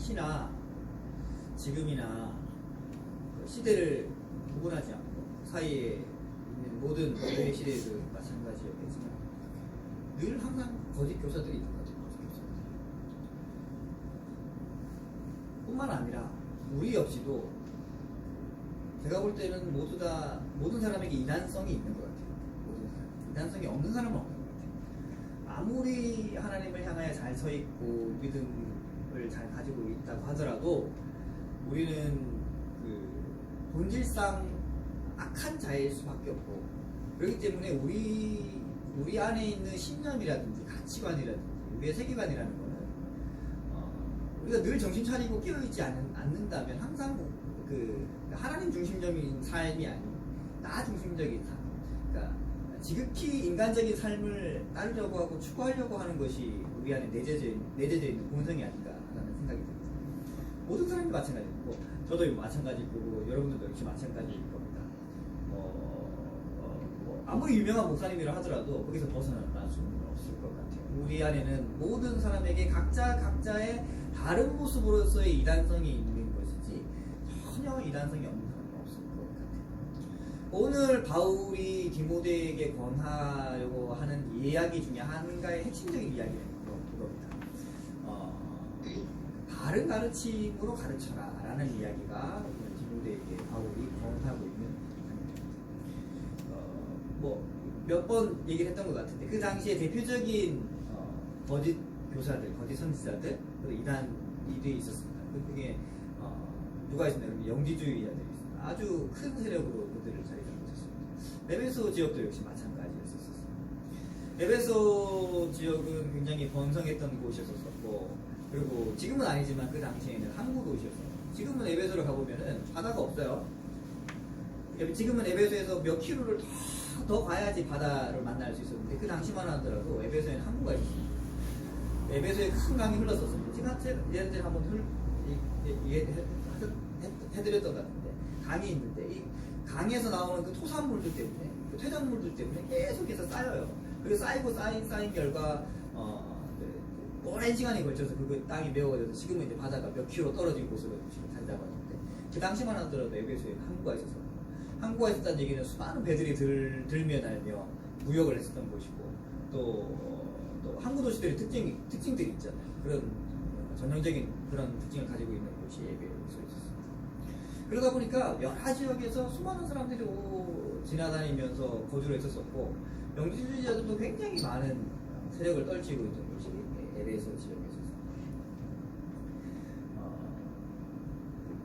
당시나 지금이나 그 시대를 구분하지 않고 사이에 있는 모든 교회 시대도 마찬가지였겠지만 늘 항상 거짓 교사들이 있는 거죠. 거짓 교사들. 뿐만 아니라 우리 역시도 제가 볼 때는 모든 사람에게 이단성이 있는 것 같아요. 모든 사람. 이단성이 없는 사람은 없는 것 같아요. 아무리 하나님을 향하여 잘 서 있고 믿음을 잘 가지고 있다고 하더라도 우리는 그 본질상 악한 자일 수밖에 없고, 그렇기 때문에 우리 안에 있는 신념이라든지 가치관이라든지 우리의 세계관이라는 거는 우리가 늘 정신 차리고 깨어있지 않는다면 항상 그 하나님 중심적인 삶이 아닌 나 중심적인 삶, 그러니까 지극히 인간적인 삶을 따르려고 하고 추구하려고 하는 것이 우리 안에 내재져 있는 본성이 아닌가 하는 생각이 듭니다. 모든 사람이 마찬가지고, 저도 마찬가지일 거고 여러분들도 역시 마찬가지일 겁니다. 아무리 유명한 목사님이라 하더라도 거기서 벗어날 수는 없을 것 같아요. 우리 안에는 모든 사람에게 각자의 다른 모습으로서의 이단성이 있는 것이지 전혀 이단성이 없는 사람은 없을 것 같아요. 오늘 바울이 디모데에게 권하려고 하는 이야기 중에 한가의 핵심적인 이야기는 그겁니다. 바른 가르침으로 가르쳐라 라는 이야기가 오늘 디모데에게 바울이 권하고 있는 몇 번 얘기를 했던 것 같은데, 그 당시에 대표적인 거짓 교사들, 거짓 선지자들, 이단이들이 있었습니다. 그게 누가 있었나요? 영지주의자들이 있습니다. 아주 큰 세력으로 그들을 자리 잡고 있었습니다. 에베소 지역도 역시 마찬가지였었습니다. 에베소 지역은 굉장히 번성했던 곳이었었고, 그리고 지금은 아니지만 그 당시에는 항구 도시였어요. 지금은 에베소를 가보면은 바다가 없어요. 지금은 에베소에서 몇 킬로를 더 가야지 바다를 만날 수 있었는데, 그 당시만 하더라도 에베소에는 항구가 있습니다. 에베소에 큰 강이 흘렀었습니다. 제가 예전에 한번 해드렸던 것 같은데, 강이 있는데 이 강에서 나오는 그 토산물들 때문에, 그 퇴적물들 때문에 계속해서 쌓여요. 그래서 쌓인 결과 오랜 시간에 걸쳐서 그 땅이 메워져서 지금은 이제 바다가 몇 킬로 떨어진 곳으로 지금 자리 잡았는데, 그 당시만 하더라도 에베소에 항구가 있어서, 항구가 있었다는 얘기는 수많은 배들이 들며 날며 무역을 했었던 곳이고, 또 항구 도시들의 특징들이 있잖아요. 그런 전형적인 그런 특징을 가지고 있는 곳이 에베소였습니다. 그러다 보니까 여러 지역에서 수많은 사람들이 지나다니면서 거주를 했었고, 영지주의자들도 굉장히 많은 세력을 떨치고 있던 곳이 에베소 지역이었습니다.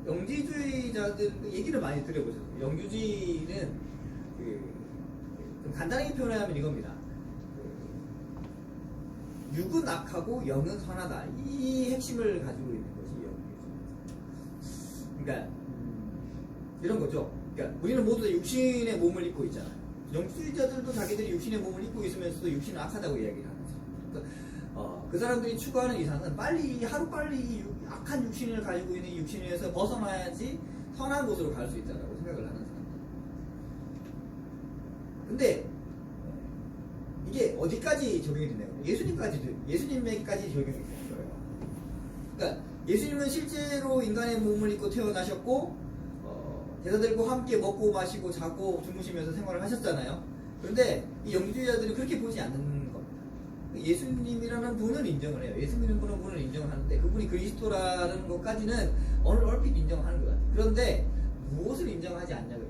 영지주의자들 얘기를 많이 들어보셨어요. 영주주의는 좀 간단하게 표현하면 이겁니다. 육은 악하고 영은 선하다. 이 핵심을 가지고 있는 것이 영주주의입니다. 그러니까 이런 거죠. 그러니까 우리는 모두 다 육신의 몸을 입고 있잖아요. 영주주의자들도 자기들이 육신의 몸을 입고 있으면서도 육신은 악하다고 이야기를 하면서, 그러니까 그 사람들이 추구하는 이상은 하루빨리 악한 육신을 가지고 있는 육신에서 벗어나야지 선한 곳으로 갈 수 있다고 생각을 하는 사람들. 근데 이게 어디까지 적용이 되나요? 예수님에게까지 적용이 되는 거예요. 그러니까 예수님은 실제로 인간의 몸을 입고 태어나셨고, 제자들과 함께 먹고 마시고 자고 주무시면서 생활을 하셨잖아요. 그런데 이 영주주의자들은 그렇게 보지 않는 겁니다. 예수님이라는 분은 인정을 해요. 예수님이라는 분은 인정을 하는데, 그분이 그리스도라는 것까지는 얼핏 인정하는 것 같아요. 그런데 무엇을 인정하지 않냐고요.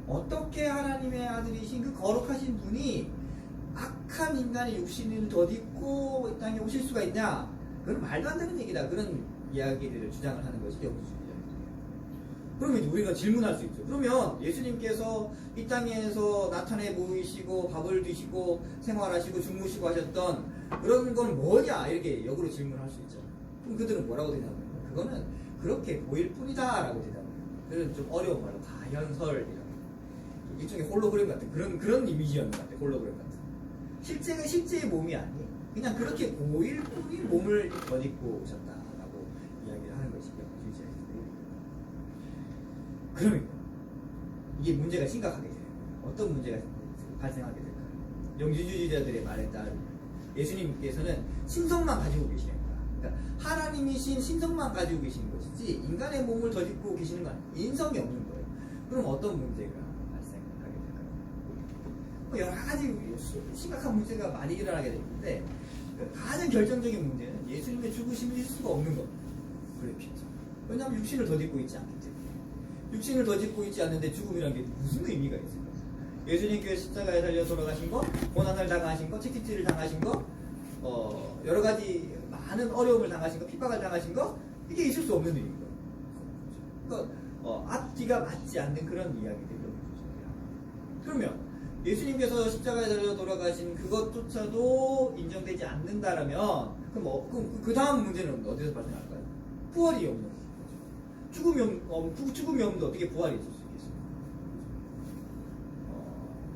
어떻게 하나님의 아들이신 그 거룩하신 분이 악한 인간의 육신을 덧입고 이 땅에 오실 수가 있냐? 그건 말도 안 되는 얘기다. 그런 이야기들을 주장을 하는 것이 영주주의자입니다. 그러면 우리가 질문할 수 있죠. 그러면 예수님께서 이 땅에서 나타내 보이시고 밥을 드시고 생활하시고 주무시고 하셨던 그런 건 뭐냐? 이렇게 역으로 질문할 수 있잖아요. 그럼 그들은 뭐라고 대답해요? 그거는 그렇게 보일 뿐이다 라고 대답해요. 그런 좀 어려운 말로 가현설이라고, 일종의 홀로그램 같은 그런 이미지였는 것 같아요. 홀로그램 같은. 실제가 실제의 몸이 아니, 그냥 그렇게 보일 뿐인 몸을 덧입고 오셨다라고 이야기를 하는 것이 영주주의자입니다. 그러면 이게 문제가 심각하게 돼요. 어떤 문제가 발생하게 될까요? 영주주의자들의 말에 따르면 예수님께서는 신성만 가지고 계시는 거야. 그러니까 하나님이신 신성만 가지고 계시는 것이지 인간의 몸을 덧입고 계시는 건 아니에요. 인성이 없는 거예요. 그럼 어떤 문제가 발생하게 될까요? 뭐 여러 가지 심각한 문제가 많이 일어나게 되는데 가장 결정적인 문제는 예수님의 죽으심을 잊을 수가 없는 겁니다. 그렇겠죠. 왜냐하면 육신을 덧입고 있지 않기 때문에. 육신을 덧입고 있지 않는데 죽음이라는 게 무슨 의미가 있을까요? 예수님께서 십자가에 달려 돌아가신 거, 고난을 당하신 거, 채찍질을 당하신 거, 여러 가지 많은 어려움을 당하신 거, 핍박을 당하신 거, 이게 있을 수 없는 일인 거예요. 그러니까 앞뒤가 맞지 않는 그런 이야기들이 여기 있습니다. 그러면 예수님께서 십자가에 달려 돌아가신 그것조차도 인정되지 않는다라면 그럼 그 다음 문제는 어디서 발생할까요? 부활이 없는 거죠. 죽음이 없는데 어떻게 부활이 있을 수 있겠습니까?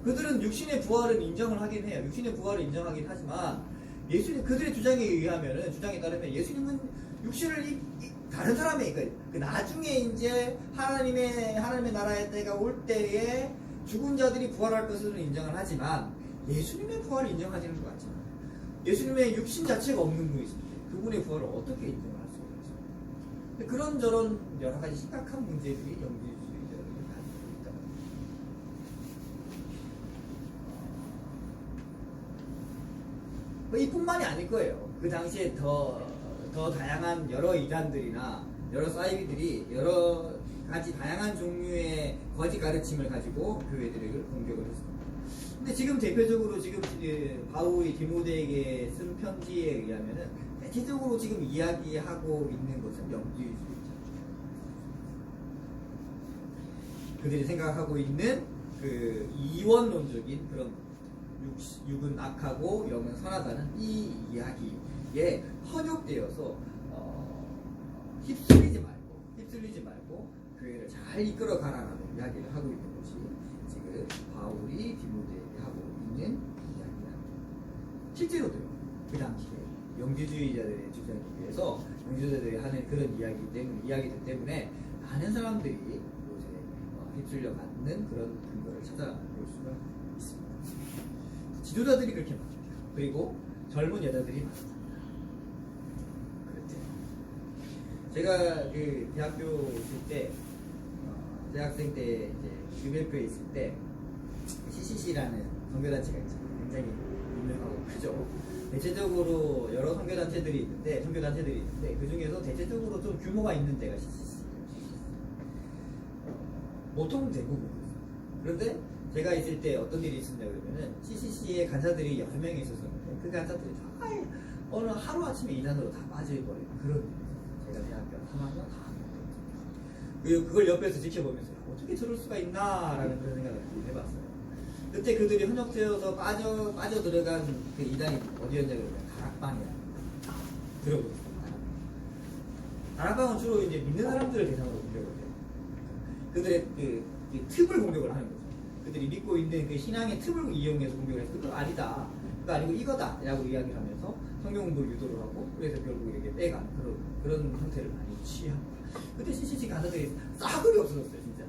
그들은 육신의 부활은 인정을 하긴 해요. 육신의 부활을 인정하긴 하지만 예수님 그들의 주장에 따르면 예수님은 육신을 다른 사람의 그 나중에 이제 하나님의 나라의 때가 올 때에 죽은 자들이 부활할 것을 인정을 하지만 예수님의 부활을 인정하지는 것 같지만 예수님의 육신 자체가 없는 분이신데 그분의 부활을 어떻게 인정을 할 수가 있습니까? 그런저런 여러 가지 심각한 문제들이 영지주의자들이 가지고 있다. 이뿐만이 아닐 거예요. 그 당시에 더 다양한 여러 이단들이나 여러 사이비들이 여러 가지 다양한 종류의 거짓 가르침을 가지고 교회들을 공격을 했습니다. 근데 지금 대표적으로 바울이 디모데에게 쓴 편지에 의하면은 대체적으로 지금 이야기하고 있는 것은 영지주의자. 그들이 생각하고 있는 그 이원론적인 그런 육은 악하고 영은 선하다는 이 이야기에 현혹되어서 휩쓸리지 말고 교회를 잘 이끌어 가라라고 이야기를 하고 있는 것이 지금 바울이 디모데에게 하고 있는 이야기입니다. 실제로도요. 그 당시에 영지주의자들의 주장에 의해서 영지주의자들이 하는 그런 이야기들 때문에 많은 사람들이 요새 휩쓸려 갖는 그런 근거를 찾아볼 수가 있습니다. 지도자들이 그렇게 많습니다. 그리고 젊은 여자들이 많습니다. 그렇죠. 제가 그 대학교 있을 때 대학생 때 이제 UMF에 있을 때 CCC라는 선교단체가 있어요. 굉장히 유명하고 크죠. 대체적으로 여러 선교단체들이 있는데 그 중에서 대체적으로 좀 규모가 있는 데가 CCC. 보통 대부분. 그런데 제가 있을 때 어떤 일이 있었냐 그러면은 CCC에 간사들이 여러 명이 있었었는데 그 간사들이 다 어느 하루아침에 이단으로 다 빠져버리는 그런 일이 있었어요. 제가 대학교 3학년 4학년 그걸 옆에서 지켜보면서 어떻게 저럴 수가 있나라는 그런 생각을 해봤어요. 그때 그들이 현역되어서 빠져 들어간 그 이단이 어디였냐 그러면 다락방이야. 들어보셨어요? 다락방은 주로 이제 믿는 사람들을 대상으로 공격을 해요. 그들의 그 틈을 공격을 하는 거죠. 그들이 믿고 있는 그 신앙의 틈을 이용해서 공격을 해서 그거 아니다. 그거 아니고 이거다. 라고 이야기를 하면서 성경 공부를 유도를 하고 그래서 결국 이렇게 빼간 그런 형태를 많이 취합니다. 그때 CCC 간사들이 싸그리 없어졌어요. 진짜.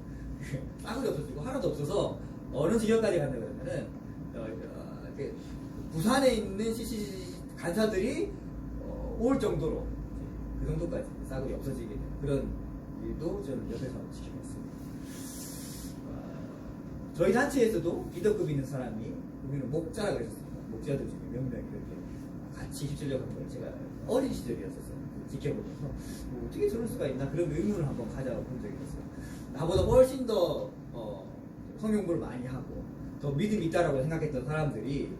싸그리 없어지고 하나도 없어서 어느 지역까지 간다 그러면은 부산에 있는 CCC 간사들이 올 정도로 그 정도까지 싸그리 없어지게 된 그런 일도 저는 옆에서 지켜봤습니다. 저희 단체에서도 리더급 있는 사람이 우리는 목자라고 했었습니다. 목자들 중에 몇 명이 그렇게 같이 휩쓸려 간 걸 제가 어린 시절이었었어요. 지켜보면서 뭐 어떻게 저럴 수가 있나 그런 의문을 한번 가져본 적이 있었어요. 나보다 훨씬 더 성경공부를 많이 하고 더 믿음이 있다라고 생각했던 사람들이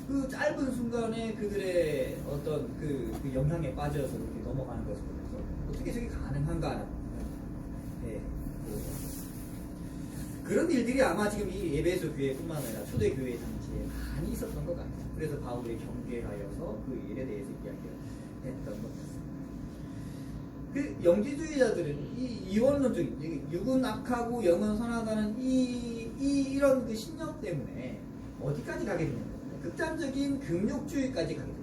그 짧은 순간에 그들의 어떤 그 영향에 빠져서 그렇게 넘어가는 것을 보면서 어떻게 저게 가능한가라는 그런 일들이 아마 지금 이 에베소 교회뿐만 아니라 초대 교회 당시에 많이 있었던 것 같아요. 그래서 바울이 경계하여서 그 일에 대해서 이야기를 했던 것 같습니다. 그 영지주의자들은 이 이원론적인 육은 악하고 영은 선하다는 이런 그 신념 때문에 어디까지 가게 되냐면 극단적인 금욕주의까지 가게 됩니다.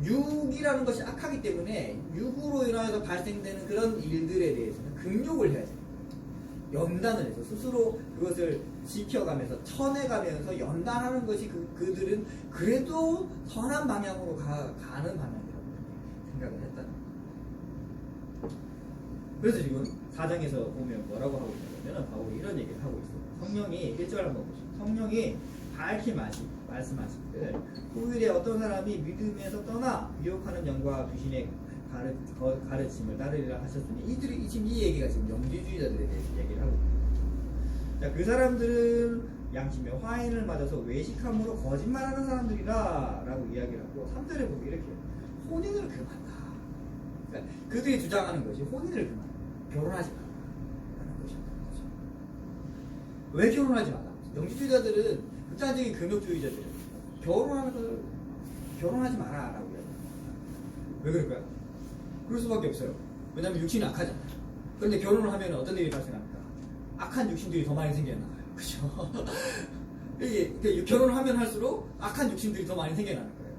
육이라는 것이 악하기 때문에 육으로 인하여서 발생되는 그런 일들에 대해서는 금욕을 해야 돼요. 연단을 해서 스스로 그것을 지켜가면서 쳐내가면서 연단하는 것이 그들은 그래도 선한 방향으로 가는 방향이라고 생각을 했다는 거예요. 그래서 지금 4장에서 보면 뭐라고 하고 있냐면 바울이 이런 얘기를 하고 있어요. 성령이 1절 한번 보시죠. 성령이 밝히 말씀하시기를 후일에 어떤 사람이 믿음에서 떠나 미혹하는 영과 귀신의 가르침을 따르리라 하셨으니 이들이 지금 이 얘기가 지금 영지주의자들에 대해서 얘기를 하고 있습니다. 자, 그 사람들은 양심에 화인을 맞아서 외식함으로 거짓말하는 사람들이라 라고 이야기를 하고 3절에 보면 이렇게 혼인을 금한다. 그러니까 그들이 주장하는 것이 혼인을 금한다. 결혼하지 마라 라는 것이었다는 거죠. 왜 결혼하지 마라? 영지주의자들은 극단적인 금욕주의자들은 결혼하는 걸 결혼하지 마라 라고 이야기합니다. 왜 그럴까요? 그럴 수밖에 없어요. 왜냐하면 육신이 악하잖아요. 그런데 결혼을 하면 어떤 일이 발생합니까? 악한 육신들이 더 많이 생겨나요. 그죠? 이게 결혼을 하면 할수록 악한 육신들이 더 많이 생겨나는 거예요.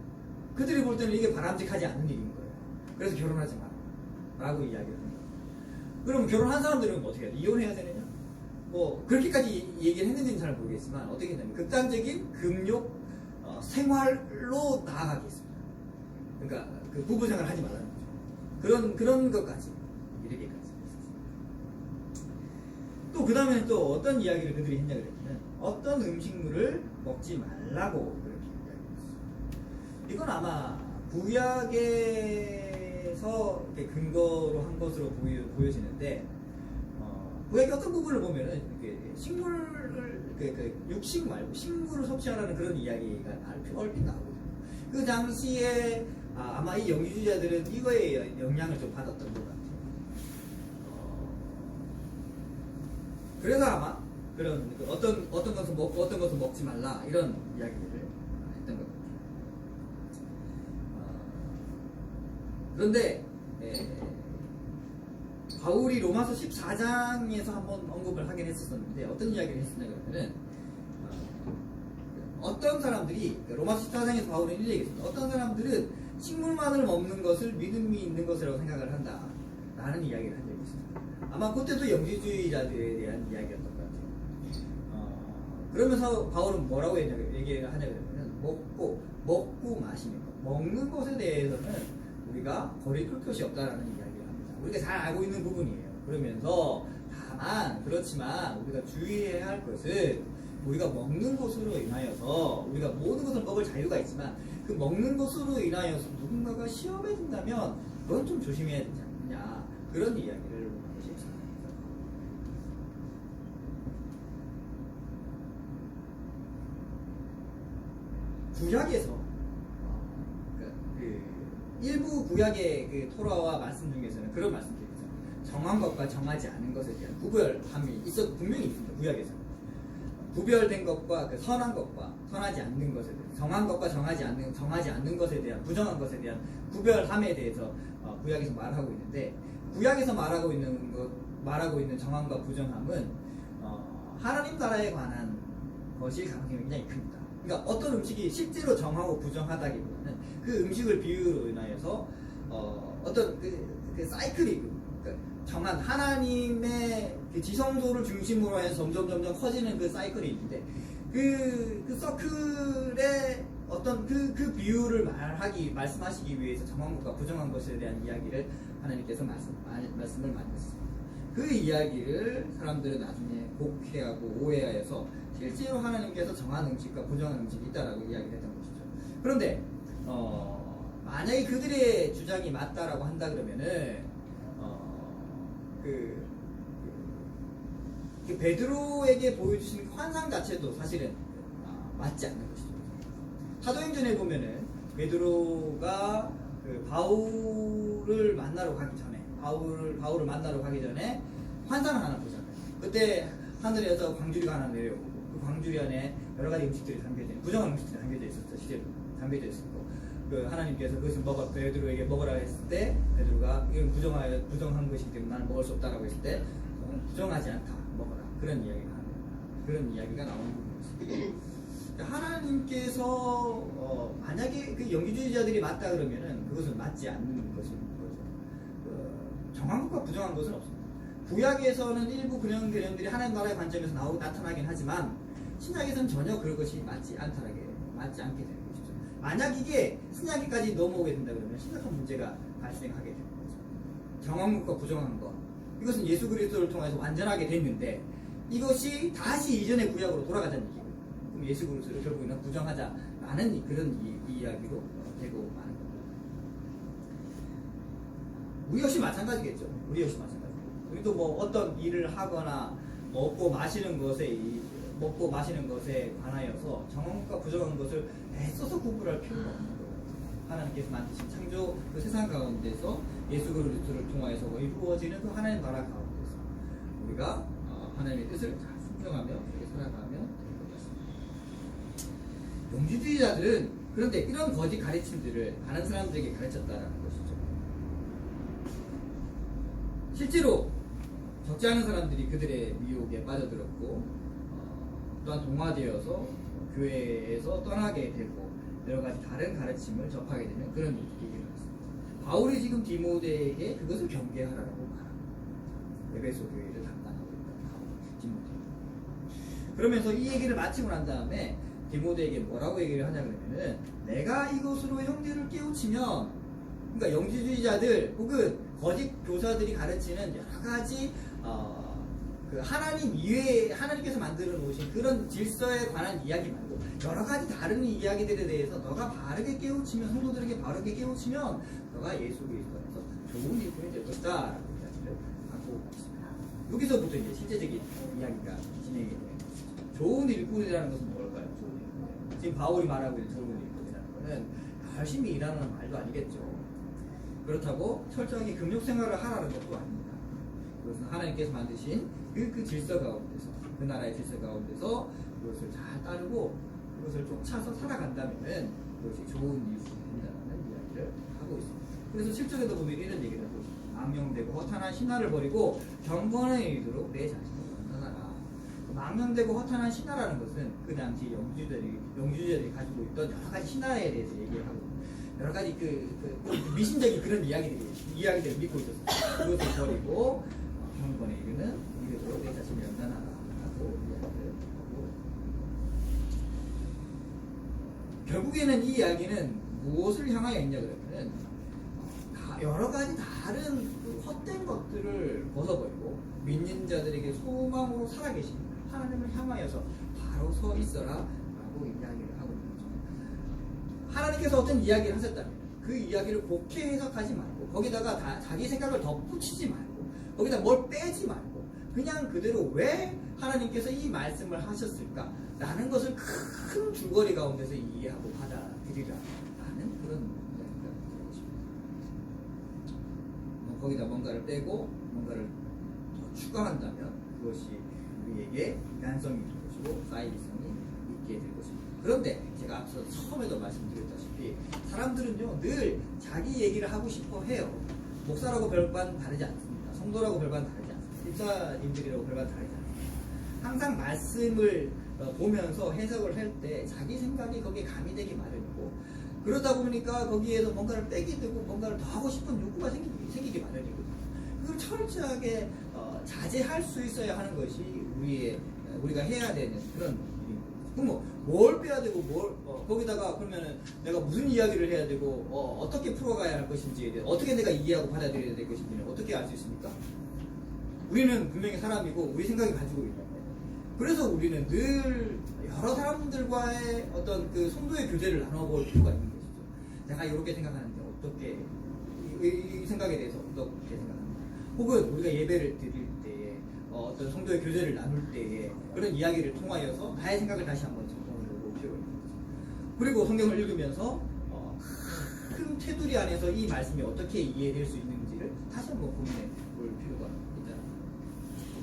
그들이 볼 때는 이게 바람직하지 않은 일인 거예요. 그래서 결혼하지 마라 라고 이야기를 합니다. 그럼 결혼한 사람들은 어떻게 해야 돼? 이혼해야 되느냐? 뭐 그렇게까지 얘기를 했는지는 잘 모르겠지만 어떻게 되냐면 극단적인 금욕 생활로 나아가겠습니다. 그러니까 그 부부 생활 하지 말라는 거죠. 그런 것까지 이르기까지 했었습니다. 또 그 다음에는 또 어떤 이야기를 그들이 했냐 그랬냐면 어떤 음식물을 먹지 말라고 그렇게 이야기했어요. 이건 아마 구약에서 이렇게 근거로 한 것으로 보여지는데 구약의 어떤 부분을 보면은 식물을 육식 말고 식물을 섭취하라는 그런 이야기가 얼핏 나오거든요. 그 당시에 아마 이 영지주의자들은 이거에 영향을 좀 받았던 것 같아요. 그래서 아마 그런 어떤 것은 먹고 어떤 것은 먹지 말라 이런 이야기를 했던 것 같아요. 그런데 바울이 로마서 14장에서 한번 언급을 하긴 했었는데 어떤 이야기를 했었냐 그러면은 어떤 사람들이 로마서 14장에서 바울은 이렇게 얘기했습니다. 어떤 사람들은 식물만을 먹는 것을 믿음이 있는 것이라고 생각을 한다 라는 이야기를 한 적이 있습니다. 아마 그때도 영지주의자들에 대한 이야기였던 것 같아요. 그러면서 바울은 뭐라고 얘기를 하냐 그러면 먹고 마시는 것 먹는 것에 대해서는 우리가 거리둘 것이 없다라는 이야기를 합니다. 우리가 잘 알고 있는 부분이에요. 그러면서 다만 그렇지만 우리가 주의해야 할 것은 우리가 먹는 것으로 인하여서 우리가 모든 것을 먹을 자유가 있지만 그 먹는 것으로 인하여서 누군가가 시험해진다면 그건 좀 조심해야 되지 않느냐 그런 이야기를 하십니다. 구약에서 일부 구약의 그 토라와 말씀 중에서는 그런 말씀들이 있어요. 정한 것과 정하지 않은 것에 대한 구별함이 분명히 있습니다. 구약에서 구별된 것과 그 선한 것과 선하지 않는 것에 대한 정한 것과 정하지 않는 것에 대한 부정한 것에 대한 구별함에 대해서 구약에서 말하고 있는데 구약에서 말하고 있는 정함과 부정함은 하나님 나라에 관한 것일 가능성이 굉장히 큽니다. 그러니까 어떤 음식이 실제로 정하고 부정하다기보다는 그 음식을 비유로 인하여서 어떤 그 사이클이 그러니까 정한 하나님의 그 지성소를 중심으로 해서 점점 커지는 그 사이클이 있는데 그 서클의 어떤 그 비유를 말씀하시기 위해서 정한 것과 부정한 것에 대한 이야기를 하나님께서 말씀을 많이 했습니다. 그 이야기를 사람들은 나중에 곡해하고 오해하여서 실제로 하나님께서 정한 음식과 부정한 음식이 있다라고 이야기를 했던 것이죠. 그런데 만약에 그들의 주장이 맞다라고 한다 그러면은 그 베드로에게 보여주신 환상 자체도 사실은 맞지 않는 것이죠. 사도행전에 보면은 베드로가 그 바울을 만나러 가기 전에 바울을 만나러 가기 전에 환상을 하나 보잖아요. 그때 하늘에서 광주리가 하나 내려오고 그 광주리 안에 여러 가지 음식들이 담겨져 있는 부정한 음식들이 담겨져 있었죠. 실제로 담겨져 있었고 그 하나님께서 그것을 베드로에게 먹으라 했을 때 베드로가 이건 부정한 것이기 때문에 나는 먹을 수 없다라고 했을 때 부정하지 않다 먹어라 그런 이야기가 나오는 부분이었습니다. 하나님께서 만약에 그 영지주의자들이 맞다 그러면은 그것은 맞지 않는 것인 거죠. 정한 것과 부정한 것은 없습니다. 구약에서는 일부 그런 개념들이 하나님 나라의 관점에서 나타나긴 하지만 신약에서는 전혀 그런 것이 맞지 않게 되는 것이죠. 만약 이게 신약에까지 넘어오게 된다 그러면 심각한 문제가 발생하게 되는 거죠. 정한 것과 부정한 것. 이것은 예수 그리스도를 통해서 완전하게 됐는데 이것이 다시 이전의 구약으로 돌아가자는 얘기고, 그럼 예수 그리스도를 결국에는 부정하자라는 그런 이야기로 되고 마는 겁니다. 우리 역시 마찬가지겠죠. 우리 역시 마찬가지. 우리도 뭐 어떤 일을 하거나 먹고 마시는 것에 관하여서 정한 것과 부정한 것을 애써서 구분할 필요가 없는 거예요. 하나님께서 만드신 창조 그 세상 가운데서 예수 그리스도를 통하여서 이루어지는 그 하나님 나라 가운데서 우리가 하나님의 뜻을 잘 순종하며 이렇게 살아가면 될 것 같습니다. 영주주의자들은 그런데 이런 거짓 가르침들을 다른 사람들에게 가르쳤다라는 것이죠. 실제로 적지 않은 사람들이 그들의 미혹에 빠져들었고 또한 동화되어서 교회에서 떠나게 되고 여러 가지 다른 가르침을 접하게 되는 그런 얘기를 했습니다. 바울이 지금 디모데에게 그것을 경계하라고 말합니다. 에베소 교회를 담당하고 있다. 디모데. 그러면서 이 얘기를 마치고 난 다음에 디모데에게 뭐라고 얘기를 하냐 그러면은 내가 이것으로 형제를 깨우치면, 그러니까 영지주의자들 혹은 거짓 교사들이 가르치는 여러 가지 그 하나님 이외에 하나님께서 만들어 놓으신 그런 질서에 관한 이야기 말고 여러 가지 다른 이야기들에 대해서 너가 바르게 깨우치면, 성도들에게 바르게 깨우치면 너가 예수 그리스도 안에서 좋은 일꾼이 될 것이다라고 이야기를 하고 있습니다. 여기서부터 이제 실제적인 이야기가 진행이 돼요. 좋은 일꾼이라는 것은 뭘까요? 지금 바울이 말하고 있는 좋은 일꾼이라는 것은 열심히 일하는 말도 아니겠죠. 그렇다고 철저하게 금욕 생활을 하라는 것도 아닙니다. 그것은 하나님께서 만드신 그 질서 가운데서, 그 나라의 질서 가운데서 그것을 잘 따르고 그것을 쫓아서 살아간다면 그것이 좋은 일꾼이 된다는 이야기를 하고 있습니다. 그래서 실적에도 보면 이런 얘기를 하고 있습니다. 망령되고 허탄한 신화를 버리고 경건에 이르도록 내 자신을 완전하라. 망령되고 허탄한 신화라는 것은 그 당시 영주자들이 가지고 있던 여러 가지 신화에 대해서 얘기를 하고 있습니다. 여러 가지 미신적인 그런 이야기들을 믿고 있었어요. 그것을 버리고 경건에 이르도록 내 자신을 연단하라 라고 이야기를 하고, 결국에는 이 이야기는 무엇을 향하여 있냐 그러면은 여러 가지 다른 헛된 것들을 벗어버리고 믿는 자들에게 소망으로 살아계신 하나님을 향하여서 바로 서 있어라 라고 이야기를 하고 있는 거죠. 하나님께서 어떤 이야기를 하셨다면 그 이야기를 곱게 해석하지 말고 거기다가 자기 생각을 덧붙이지 말고 거기다 뭘 빼지 말고 그냥 그대로 왜 하나님께서 이 말씀을 하셨을까 라는 것을 큰 줄거리 가운데서 이해하고 받아들이라 라는 그런 이야기가 되고 싶습니다. 거기다 뭔가를 빼고 뭔가를 더 추가한다면 그것이 우리에게 인간성이 있는 것이고 사이비성이 있게 될 것입니다. 그런데 제가 앞서 처음에도 말씀드렸다시피 사람들은요 늘 자기 얘기를 하고 싶어 해요. 목사라고 별반 다르지 않습니다. 성도라고 별반 다르지 않습니다. 집사님들이라고 별반 다르지 않습니다. 항상 말씀을 보면서 해석을 할 때 자기 생각이 거기에 가미되기 마련이고, 그러다 보니까 거기에서 뭔가를 빼게 되고 뭔가를 더 하고 싶은 욕구가 생기기 마련이거든요. 그걸 철저하게 자제할 수 있어야 하는 것이 우리가 해야 되는 그런 일입니다. 그럼 뭘 빼야 되고 거기다가 그러면은 내가 무슨 이야기를 해야 되고 어떻게 풀어가야 할 것인지에 대해 어떻게 내가 이해하고 받아들여야 될 것인지는 어떻게 알 수 있습니까? 우리는 분명히 사람이고 우리 생각이 가지고 있는데, 그래서 우리는 늘 여러 사람들과의 어떤 그 성도의 교제를 나눠볼 필요가 있는 것이죠. 내가 이렇게 생각하는데 어떻게 이 생각에 대해서 어떻게 생각합니까? 혹은 우리가 예배를 드릴 때에 어떤 성도의 교제를 나눌 때에 그런 이야기를 통하여서 나의 생각을 다시 한번 점검해 볼 필요가 있는 거죠. 그리고 성경을 읽으면서 큰 테두리 안에서 이 말씀이 어떻게 이해될 수 있는지를 다시 한번 고민해 볼 필요가 있다.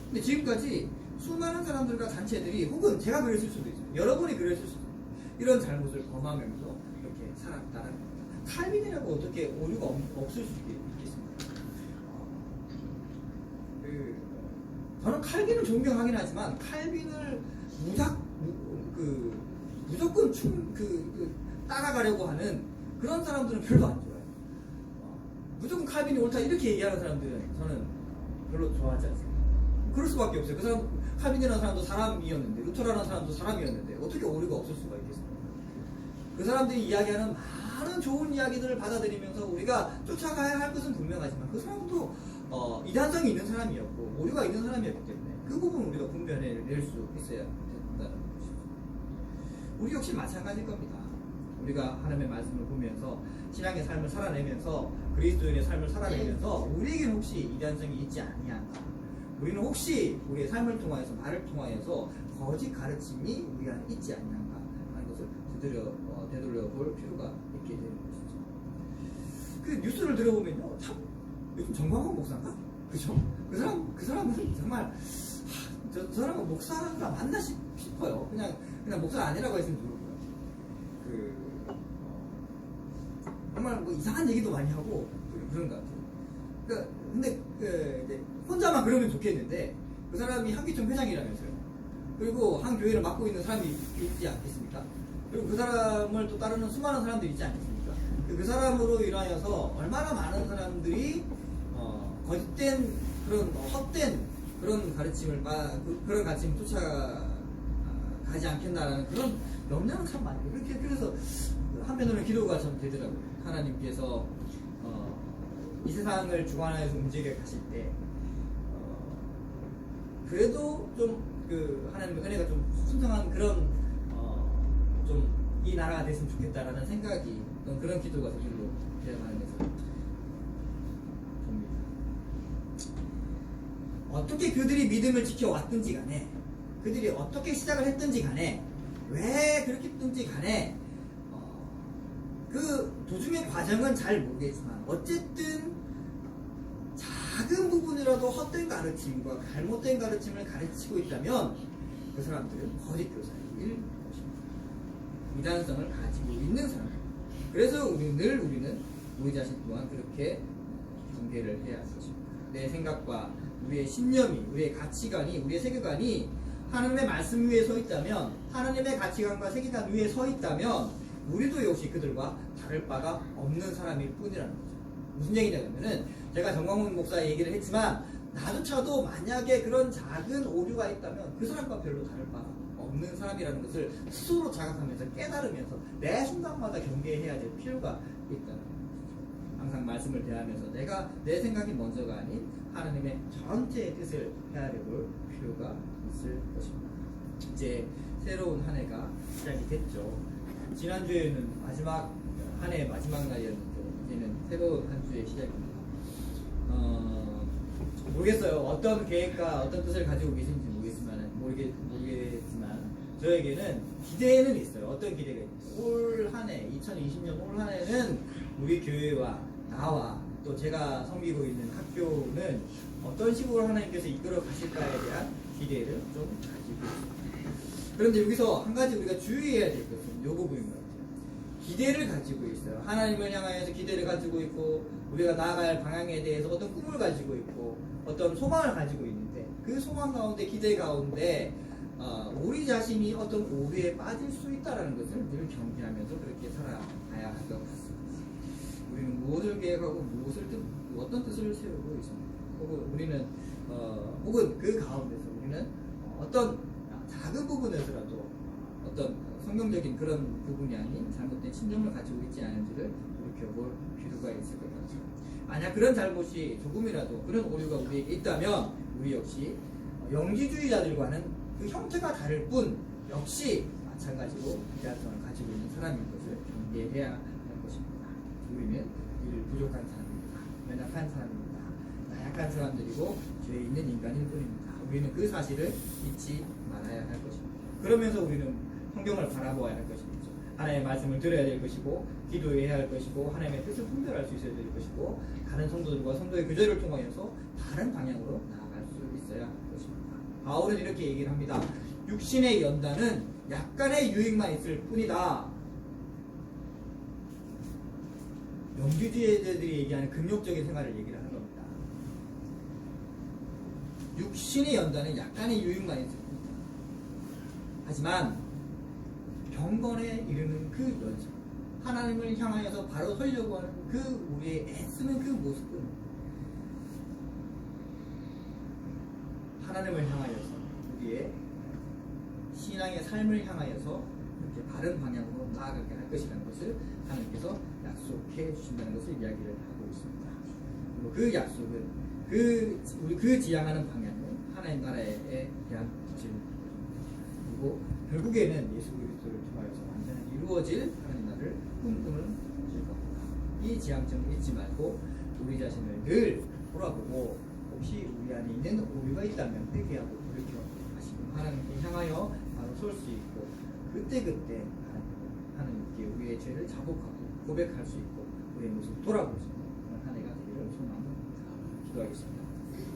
근데 지금까지 수많은 사람들과 단체들이, 혹은 제가 그랬을 수도 있어요. 여러분이 그랬을 수도 있어요. 이런 잘못을 범하면서 이렇게 살았다는 겁니다. 칼빈이라고 어떻게 오류가 없을 수 있겠습니까? 저는 칼빈을 존경하긴 하지만 칼빈을 무조건 따라가려고 하는 그런 사람들은 별로 안 좋아해요. 무조건 칼빈이 옳다 이렇게 얘기하는 사람들은 저는 별로 좋아하지 않습니다. 그럴 수밖에 없어요. 그 사람, 칼빈이라는 사람도 사람이었는데, 루터라는 사람도 사람이었는데 어떻게 오류가 없을 수가 있겠습니까? 그 사람들이 이야기하는 많은 좋은 이야기들을 받아들이면서 우리가 쫓아가야 할 것은 분명하지만 그 사람도 이단성이 있는 사람이었고 오류가 있는 사람이었기 때문에 그 부분 우리가 분별해낼 수 있어야 된다는 것이죠. 우리 역시 마찬가지일 겁니다. 우리가 하나님의 말씀을 보면서 신앙의 삶을 살아내면서 그리스도인의 삶을 살아내면서 우리에게는 혹시 이단성이 있지 아니한가? 우리는 혹시 우리의 삶을 통하여서 말을 통하여서 거짓 가르침이 우리 안에 있지 아니한가 하는 것을 되돌려 볼 필요가 있게 되는 것이죠. 그 뉴스를 들어보면요, 참 요즘 정광훈 목사인가? 그죠? 그 사람은 정말 저 사람은 목사가 맞나 싶어요. 그냥 목사 아니라고 했으면 좋겠고요. 정말 뭐 이상한 얘기도 많이 하고 그런 것 같아요. 근데 이제 혼자만 그러면 좋겠는데 그 사람이 한기총 회장이라면서요. 그리고 한 교회를 맡고 있는 사람이 있지 않겠습니까? 그리고 그 사람을 또 따르는 수많은 사람들이 있지 않겠습니까? 그 사람으로 인하여서 얼마나 많은 사람들이 거짓된 그런 헛된 그런 가르침을 쫓아가지 않겠나라는 그런 염려는 참 많이 해요. 그래서 한편으로는 기도가 참 되더라고요. 하나님께서 이 세상을 주관하여서 움직여 가실 때 그래도 좀 하나님의 은혜가 좀 순성한 그런 좀 이 나라가 됐으면 좋겠다라는 생각이 그런 기도가 저절로 되어가는 데서 봅니다. 어떻게 그들이 믿음을 지켜왔든지 간에 그들이 어떻게 시작을 했든지 간에 왜 그렇게 했든지 간에 그 도중의 과정은 잘 모르겠지만 어쨌든 작은 부분이라도 헛된 가르침과 잘못된 가르침을 가르치고 있다면 그 사람들은 거짓 교사일 것입니다. 이단성을 가지고 있는 사람입니다. 그래서 우리는 우리 자신 또한 그렇게 경계를 해야 할 것입니다. 내 생각과 우리의 신념이, 우리의 가치관이, 우리의 세계관이 하나님의 말씀 위에 서 있다면, 하나님의 가치관과 세계관 위에 서 있다면 우리도 역시 그들과 다를 바가 없는 사람일 뿐이라는 거죠. 무슨 얘기냐면은 제가 정광훈 목사 얘기를 했지만 나조차도 만약에 그런 작은 오류가 있다면 그 사람과 별로 다를 바가 없는 사람이라는 것을 스스로 자각하면서 깨달으면서 내 순간마다 경계해야 될 필요가 있다는 거죠. 항상 말씀을 대하면서 내 생각이 먼저가 아닌 하나님의 전체의 뜻을 헤아려볼 필요가 있을 것입니다. 이제 새로운 한 해가 시작이 됐죠. 지난주에는 한 해의 마지막 날이었는데 이제는 새로운 한 주의 시작입니다. 모르겠어요. 어떤 계획과 어떤 뜻을 가지고 계신지 모르겠지만 저에게는 기대는 있어요. 어떤 기대가 있어요? 올 한 해, 2020년 올 한 해는 우리 교회와 나와 또 제가 섬기고 있는 학교는 어떤 식으로 하나님께서 이끌어 가실까에 대한 기대를 좀 가지고 있습니다. 그런데 여기서 한 가지 우리가 주의해야 될 것은 이 부분인 것 같아요. 기대를 가지고 있어요. 하나님을 향하여서 기대를 가지고 있고 우리가 나아갈 방향에 대해서 어떤 꿈을 가지고 있고 어떤 소망을 가지고 있는데 그 소망 가운데 기대 가운데 우리 자신이 어떤 오류에 빠질 수 있다는 것을 늘 경계하면서 그렇게 살아가야 할 것 같습니다. 우리는 무엇을 계획하고 어떤 뜻을 세우고 있습니다. 혹은 그 가운데서 우리는 어떤 작은 부분에서라도 어떤 성경적인 그런 부분이 아닌 잘못된 신념을 가지고 있지 않은지를 돌이켜볼 필요가 있을 것 같아요. 만약 그런 잘못이 조금이라도 그런 오류가 우리에게 있다면 우리 역시 영지주의자들과는 그 형태가 다를 뿐 역시 마찬가지로 이단성을 가지고 있는 사람인 것을 경계해야 할 것입니다. 우리는 늘 부족한 사람입니다. 연약한 사람입니다. 나약한 사람들이고 죄에 있는 인간일 뿐입니다. 우리는 그 사실을 잊지 말아야 할 것입니다. 그러면서 우리는 성경을 바라보아야 할 것입니다. 하나님의 말씀을 들어야 될 것이고 기도해야 할 것이고 하나님의 뜻을 분별할 수 있어야 될 것이고 다른 성도들과 성도의 교제를 통하여서 다른 방향으로 나아갈 수 있어야 할 것입니다. 바울은 이렇게 얘기를 합니다. 육신의 연단은 약간의 유익만 있을 뿐이다. 영지주의자들이 얘기하는 금욕적인 생활을 얘기를 하는 겁니다. 육신의 연단은 약간의 유익만 있을 뿐이다. 하지만 경건에 이르는 그 연습, 하나님을 향하여서 바로 서려고 하는 그 우리의 애쓰는 그 모습은 하나님을 향하여서 우리의 신앙의 삶을 향하여서 이제 바른 방향으로 나아가게 할 것이라는 것을 하나님께서 약속해 주신다는 것을 이야기를 하고 있습니다. 그리고 그 약속은 그 지향하는 방향은 하나님 나라에 대한 것입니다. 그리고 결국에는 예수 그리스도를 통하여서 완전히 이루어질 하나님 나라를 꿈꾸는 줄 겁니다. 이 지향점을 잊지 말고 우리 자신을 늘 돌아보고 혹시 우리 안에 있는 오류가 있다면 회개하고 돌이켜 하시고 하나님께 향하여 바로 설 수 있고 그때 하나님께 우리의 죄를 자복하고 고백할 수 있고 우리의 모습을 돌아볼 수 있는 그런 한 해가 되기를 소망합니다. 기도하겠습니다.